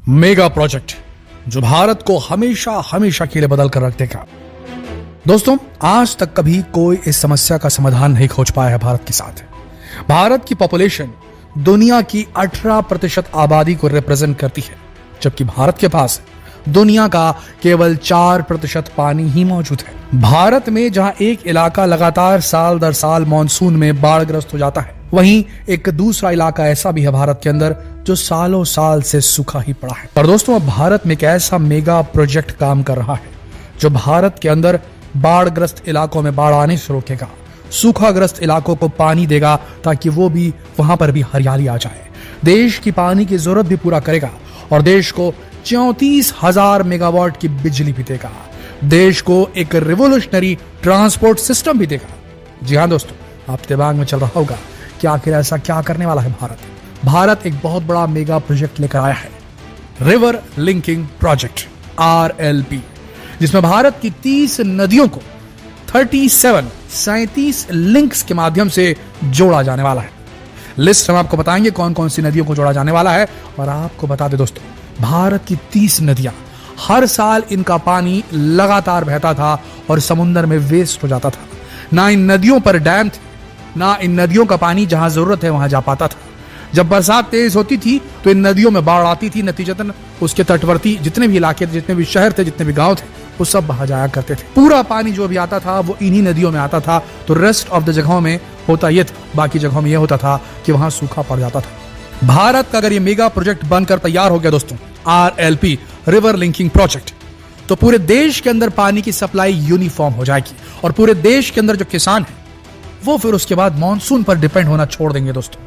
Mega project जो भारत को हमेशा हमेशा के लिए बदल कर रख देगा। दोस्तों, आज तक कभी कोई इस समस्या का समाधान नहीं खोज पाया है भारत के साथ। भारत की पॉपुलेशन दुनिया की 18% आबादी को रिप्रेजेंट करती है, जबकि भारत के पास दुनिया का केवल 4% पानी ही मौजूद है। भारत में जहां एक इलाका लगातार साल दर साल मानसून में बाढ़ग्रस्त हो जाता है, वहीं एक दूसरा इलाका ऐसा भी है भारत के अंदर जो सालों साल से सूखा ही पड़ा है। पर दोस्तों, अब भारत में एक ऐसा मेगा प्रोजेक्ट काम कर रहा है जो भारत के अंदर बाढ़ग्रस्त इलाकों में बाढ़ आने से रोकेगा, सूखाग्रस्त इलाकों को पानी देगा ताकि वो भी वहां पर भी हरियाली आ जाए, देश की पानी की जरूरत भी पूरा करेगा और देश को 34,000 मेगावाट की बिजली भी देगा, देश को एक रिवोल्यूशनरी ट्रांसपोर्ट सिस्टम भी देगा। जी हाँ दोस्तों, आपके दिमाग में चल रहा होगा कि आखिर ऐसा क्या करने वाला है भारत। भारत एक बहुत बड़ा मेगा प्रोजेक्ट लेकर आया है, रिवर लिंकिंग प्रोजेक्ट RLP, जिसमें भारत की 30 नदियों को 37 लिंक्स के माध्यम से जोड़ा जाने वाला है। लिस्ट हम आपको बताएंगे कौन कौन सी नदियों को जोड़ा जाने वाला है। और आपको बता दें दोस्तों, भारत की 30 नदियां, हर साल इनका पानी लगातार बहता था और समुद्र में वेस्ट हो जाता था। ना इन नदियों पर डैम थे, ना इन नदियों का पानी जहां जरूरत है वहां जा पाता था। जब बरसात तेज होती थी तो इन नदियों में बाढ़ आती थी, नतीजतन उसके तटवर्ती जितने भी इलाके थे, जितने भी शहर थे, जितने भी गांव थे, वो सब बहा जाया करते थे। पूरा पानी जो भी आता था वो इन्हीं नदियों में आता था। तो रेस्ट ऑफ द जगहों में होता ये था, बाकी जगहों में ये होता था कि वहां सूखा पड़ जाता था। भारत का अगर ये मेगा प्रोजेक्ट बनकर तैयार हो गया दोस्तों, RLP रिवर लिंकिंग प्रोजेक्ट, तो पूरे देश के अंदर पानी की सप्लाई यूनिफॉर्म हो जाएगी और पूरे देश के अंदर जो किसान है वो फिर उसके बाद मानसून पर डिपेंड होना छोड़ देंगे। दोस्तों,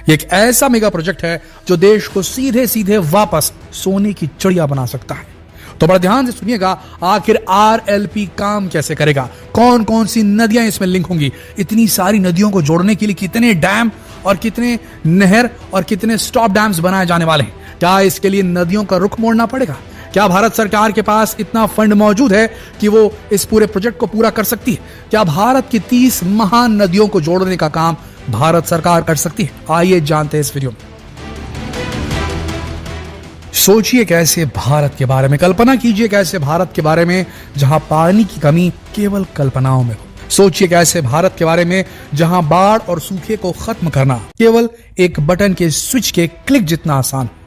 ये एक ऐसा मेगा प्रोजेक्ट है जो देश को सीधे सीधे वापस सोने की चिड़िया बना सकता है। तो बड़ा ध्यान से सुनिएगा, आखिर RLP काम कैसे करेगा, कौन कौन सी नदियां इसमें लिंक होंगी, इतनी सारी नदियों को जोड़ने के लिए कितने डैम और कितने नहर और कितने स्टॉप डैम्स बनाए जाने वाले हैं। क्या इसके लिए नदियों का रुख मोड़ना पड़ेगा? क्या भारत सरकार के पास इतना फंड मौजूद है कि वो इस पूरे प्रोजेक्ट को पूरा कर सकती है? क्या भारत की 30 महान नदियों को जोड़ने का काम भारत सरकार कर सकती है? आइए जानते हैं इस वीडियो में। सोचिए कैसे भारत के बारे में, कल्पना कीजिए कैसे भारत के बारे में जहां पानी की कमी केवल कल्पनाओं में हो। सोचिए कैसे भारत के बारे में जहां बाढ़ और सूखे को खत्म करना केवल एक बटन के स्विच के क्लिक जितना आसान हो।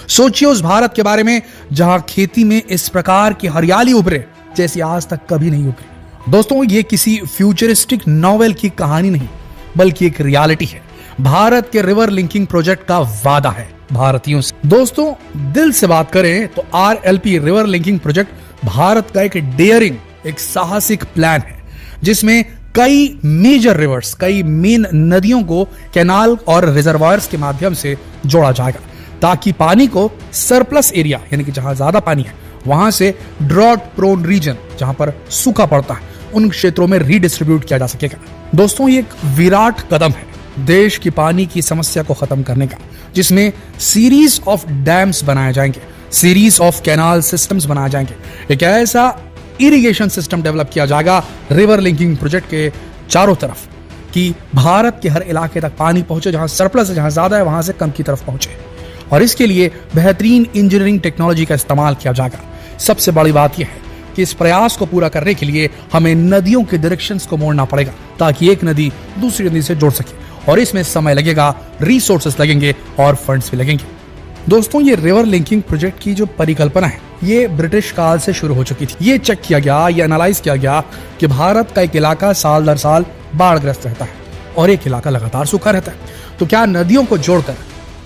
सोचिए उस भारत के बारे में जहां खेती में इस प्रकार की हरियाली उभरे जैसी आज तक कभी नहीं उभरी। दोस्तों, ये किसी फ्यूचरिस्टिक नॉवेल की कहानी नहीं, बल्कि एक रियलिटी है। भारत के रिवर लिंकिंग प्रोजेक्ट का वादा है भारतीयों से। दोस्तों, दिल से बात करें तो RLP river linking project Bharat का एक डेयरिंग, एक साहसिक प्लान है जिसमें कई मेजर रिवर्स, कई मेन नदियों को कैनाल और रिजर्वायर्स के माध्यम से जोड़ा जाएगा ताकि पानी को सरप्लस एरिया, यानी कि जहां ज्यादा पानी है वहां से ड्रॉट प्रोन रीजन, जहां पर सूखा पड़ता है, उन क्षेत्रों में रीडिस्ट्रीब्यूट किया जा सकेगा। दोस्तों, ये एक विराट कदम है देश की पानी की समस्या को खत्म करने का, जिसमें सीरीज ऑफ डैम्स बनाए जाएंगे, सीरीज ऑफ कैनाल सिस्टम्स बनाए जाएंगे। एक ऐसा इरिगेशन सिस्टम डेवलप किया जाएगा रिवर लिंकिंग प्रोजेक्ट के चारों तरफ कि भारत के हर इलाके तक पानी पहुंचे, जहां सरप्लस है, जहां ज्यादा है वहां से कम की तरफ पहुंचे। और इसके लिए बेहतरीन इंजीनियरिंग टेक्नोलॉजी का इस्तेमाल किया जाएगा। सबसे बड़ी बात यह है कि इस प्रयास को पूरा करने के लिए हमें नदियों के डायरेक्शंस को मोड़ना पड़ेगा ताकि एक नदी दूसरी नदी से जोड़ सके, और इसमें समय लगेगा, रिसोर्सेस लगेंगे और फंड्स भी लगेंगे। दोस्तों, ये रिवर लिंकिंग प्रोजेक्ट की जो परिकल्पना है ये ब्रिटिश काल से शुरू हो चुकी थी। ये चेक किया गया, ये एनालाइज किया गया कि भारत का एक इलाका साल दर साल बाढ़ग्रस्त रहता है और एक इलाका लगातार सूखा रहता है, तो क्या नदियों को जोड़कर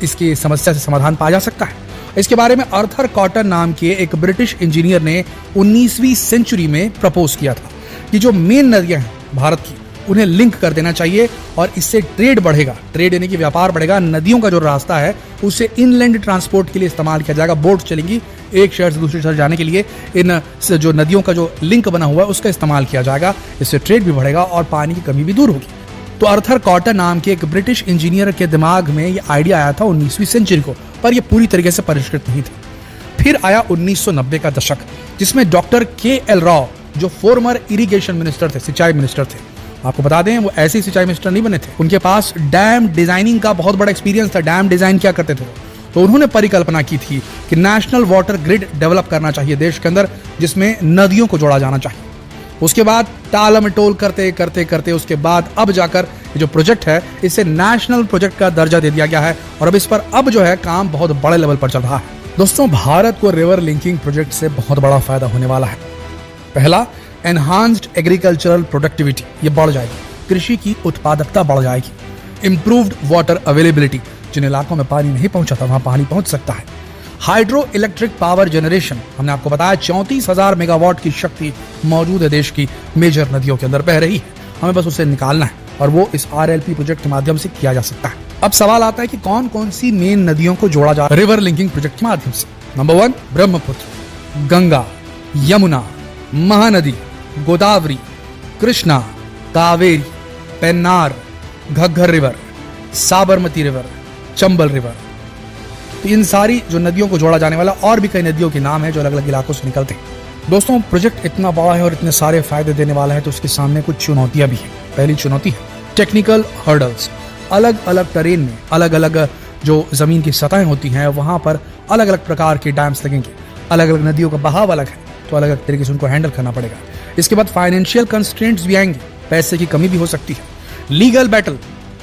इसकी समस्या से समाधान पाया जा सकता है? इसके बारे में आर्थर कॉटन नाम के एक ब्रिटिश इंजीनियर ने 19वीं सेंचुरी में प्रपोज किया था कि जो मेन नदियां हैं भारत की उन्हें लिंक कर देना चाहिए और इससे ट्रेड बढ़ेगा, ट्रेड यानी कि व्यापार बढ़ेगा। नदियों का जो रास्ता है उसे इनलैंड ट्रांसपोर्ट के लिए इस्तेमाल किया जाएगा, बोट चलेंगी एक शहर से दूसरे शहर जाने के लिए। इन जो नदियों का जो लिंक बना हुआ है उसका इस्तेमाल किया जाएगा, इससे ट्रेड भी बढ़ेगा और पानी की कमी भी दूर होगी। तो आर्थर कॉटन नाम के एक ब्रिटिश इंजीनियर के दिमाग में ये आइडिया आया था 19वीं सेंचुरी को, पर यह पूरी तरीके से परिष्कृत नहीं था। फिर आया 1990 का दशक, जिसमें डॉक्टर KL राव, जो फॉर्मर इरिगेशन मिनिस्टर थे, सिंचाई मिनिस्टर थे, आपको बता दें वो ऐसे सिंचाई मिनिस्टर नहीं बने थे, उनके पास डैम डिजाइनिंग का बहुत बड़ा एक्सपीरियंस था। डैम डिजाइन क्या करते थे तो उन्होंने परिकल्पना की थी कि नेशनल वाटर ग्रिड डेवलप करना चाहिए देश के अंदर, जिसमें नदियों को जोड़ा जाना चाहिए। उसके बाद टालमटोल करते करते करते उसके बाद अब जाकर ये जो प्रोजेक्ट है इसे नेशनल प्रोजेक्ट का दर्जा दे दिया गया है और अब इस पर अब जो है काम बहुत बड़े लेवल पर चल रहा है। दोस्तों, भारत को रिवर लिंकिंग प्रोजेक्ट से बहुत बड़ा फायदा होने वाला है। पहला, एनहांस्ड एग्रीकल्चरल प्रोडक्टिविटी, ये बढ़ जाएगी, कृषि की उत्पादकता बढ़ जाएगी। इंप्रूव्ड वाटर अवेलेबिलिटी, जिन इलाकों में पानी नहीं पहुंचा था वहां पानी पहुंच सकता है। हाइड्रो इलेक्ट्रिक पावर जनरेशन, हमने आपको बताया 34,000 मेगावाट की शक्ति मौजूद है देश की मेजर नदियों के अंदर बह रही है, हमें बस उसे निकालना है और वो इस RLP प्रोजेक्ट के माध्यम से किया जा सकता है। अब सवाल आता है कि कौन कौन सी मेन नदियों को जोड़ा जा रिवर लिंकिंग प्रोजेक्ट के माध्यम से। Number 1, Brahmaputra, Ganga, Yamuna, Mahanadi, Godavari, Krishna, Kaveri, Pennar, Ghaggar river, Sabarmati river, Chambal river. तो इन सारी जो नदियों को जोड़ा जाने वाला और भी कई नदियों के नाम है जो अलग अलग इलाकों से निकलते हैं। दोस्तों, प्रोजेक्ट इतना बड़ा है और इतने सारे फायदे देने वाला है तो उसके सामने कुछ चुनौतियां भी हैं। पहली चुनौती है टेक्निकल हर्डल्स। अलग अलग टेरेन में अलग अलग जो जमीन की सतहें होती हैं वहां पर अलग अलग प्रकार के डैम्स लगेंगे। अलग अलग नदियों का बहाव अलग है तो अलग अलग तरीके से उनको हैंडल करना पड़ेगा। इसके बाद फाइनेंशियल कंस्ट्रेंट्स भी आएंगे, पैसे की कमी भी हो सकती है। लीगल बैटल,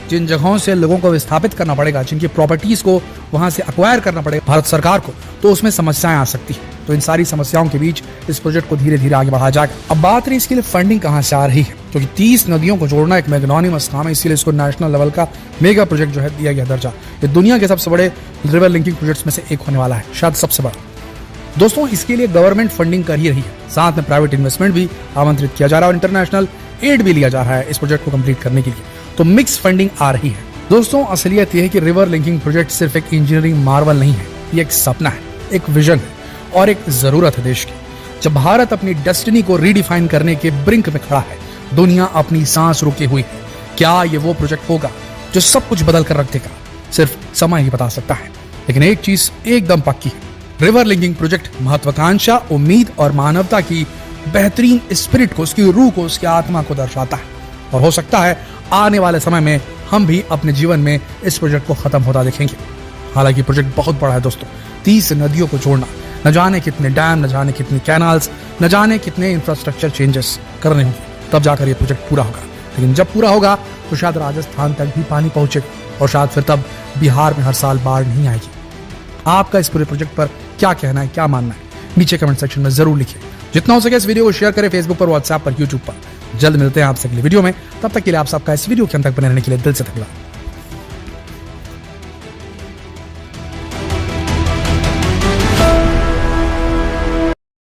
जिन जगहों से लोगों को विस्थापित करना पड़ेगा, जिनकी प्रॉपर्टीज को वहां से अक्वायर करना पड़ेगा भारत सरकार को, तो उसमें समस्याएं आ सकती है। तो इन सारी समस्याओं के बीच इस प्रोजेक्ट को धीरे धीरे आगे बढ़ाया जाएगा। अब बात रही इसके लिए फंडिंग कहां से आ रही है, क्योंकि 30 नदियों को जोड़ना एक मैग्नानिमस काम है, इसीलिए इसको नेशनल लेवल का मेगा प्रोजेक्ट जो है दिया गया दर्जा। ये दुनिया के सबसे बड़े रिवर लिंकिंग प्रोजेक्ट्स में से एक होने वाला है, शायद सबसे बड़ा। दोस्तों, इसके लिए गवर्नमेंट फंडिंग कर ही रही है, साथ में प्राइवेट इन्वेस्टमेंट भी आमंत्रित किया जा रहा है और इंटरनेशनल एड भी लिया जा रहा है इस प्रोजेक्ट को कंप्लीट करने के लिए। तो मिक्स फंडिंग आ रही है। दोस्तों, असलियत यह है कि रिवर लिंकिंग प्रोजेक्ट सिर्फ एक इंजीनियरिंग मार्वल नहीं है, ये एक सपना है, एक विजन है और एक जरूरत है देश की। जब भारत अपनी डेस्टिनी को रीडिफाइन करने के ब्रिंक में खड़ा है, दुनिया अपनी सांस रोके हुई है, क्या ये वो प्रोजेक्ट होगा जो सब कुछ बदल कर रख देगा? सिर्फ समय ही बता सकता है। लेकिन एक चीज एकदम पक्की है, रिवर लिंकिंग प्रोजेक्ट महत्वाकांक्षा, उम्मीद और मानवता की बेहतरीन स्पिरिट को, उसकी रूह को, उसकी आत्मा को दर्शाता है। और हो सकता है आने वाले समय में हम भी अपने जीवन में इस प्रोजेक्ट को खत्म होता देखेंगे। हालांकि प्रोजेक्ट बहुत बड़ा है दोस्तों, 30 नदियों को जोड़ना, न जाने कितने डैम, न जाने कितने कैनाल्स, न जाने कितने इंफ्रास्ट्रक्चर चेंजेस करने होंगे, तब जाकर ये प्रोजेक्ट पूरा होगा। लेकिन जब पूरा होगा तो शायद राजस्थान तक भी पानी पहुंचेगा और शायद फिर तब बिहार में हर साल बाढ़ नहीं आएगी। आपका इस पूरे प्रोजेक्ट पर क्या कहना है, क्या मानना है, नीचे कमेंट सेक्शन में जरूर लिखिए। जितना हो सके इस वीडियो को शेयर करें फेसबुक पर, व्हाट्सएप पर, यूट्यूब पर। जल्द मिलते हैं आपसे अगले वीडियो में, तब तक के लिए आप सबका इस वीडियो के अंत तक बने रहने के लिए दिल से धन्यवाद।